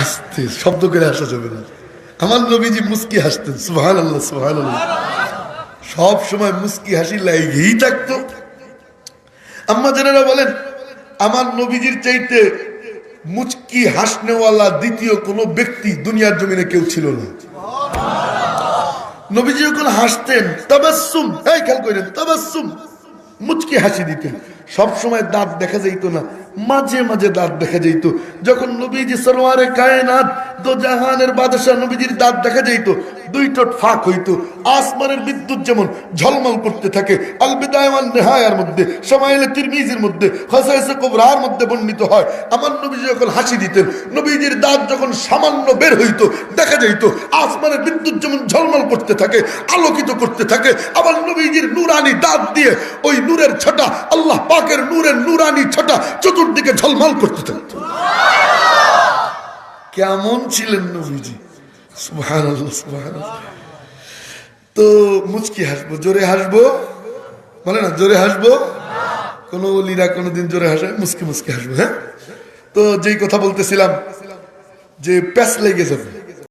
আস্তে শব্দ করে হাসা যাবে না। আমার নবীজি মুস্কি হাসতেন, সুবহানাল্লাহ সুবহানাল্লাহ, সব সময় মুস্কি হাসি লাগেই থাকতো। আম্মা জানেরা বলেন, আমার নবীজির চাইতে মুচকি হাসনেওয়ালা দ্বিতীয় কোন ব্যক্তি দুনিয়ার জমিনে কেউ ছিল না। নবীজি যখন হাসতেন তাবাসসুম, এই খেয়াল করেন, তাবাসসুম মুচকি হাসি দিতেন। সব সময় দাঁত দেখা যাইতো না, মাঝে মাঝে দাঁত দেখা যাইতো। যখন নবীজি সরওয়ারে কায়নাত দো জাহানের বাদশা নবীজির দাঁত দেখা যাইতো, দুই ঠোঁট ফাঁক হইতো, আসমানের বিদ্যুৎ যেমন ঝলমল করতে থাকে। আল বিদায়া ওয়ান নিহায়ার মধ্যে, শামাইলে তিরমিজির মধ্যে, খাসায়েসে কুবরার মধ্যে বর্ণিত হয়, আমার নবীজি যখন হাসি দিতেন, নবীজির দাঁত যখন সামান্য বের হইতো, দেখা যাইতো আসমানের বিদ্যুৎ যেমন ঝলমল করতে থাকে, আলোকিত করতে থাকে। আবার নবীজির নূরানি দাঁত দিয়ে ওই নূরের ছটা, আল্লাহ পাকের নূরের নূরানি ছটা চতুর্দিকে ঝলমল করতে থাকতো। কেমন ছিলেন নবীজি, সুবহানাল্লাহ সুবহানাল্লাহ। তো মুচকি হাসবো, জোরে হাসবো, বলে না জোরে হাসবো। কোন ওলিরা কোনদিন জোরে হাসে, মুচকি মুচকি হাসবো। হ্যাঁ, তো যেই কথা বলতেছিলাম যে প্যাস লেগে যাবে,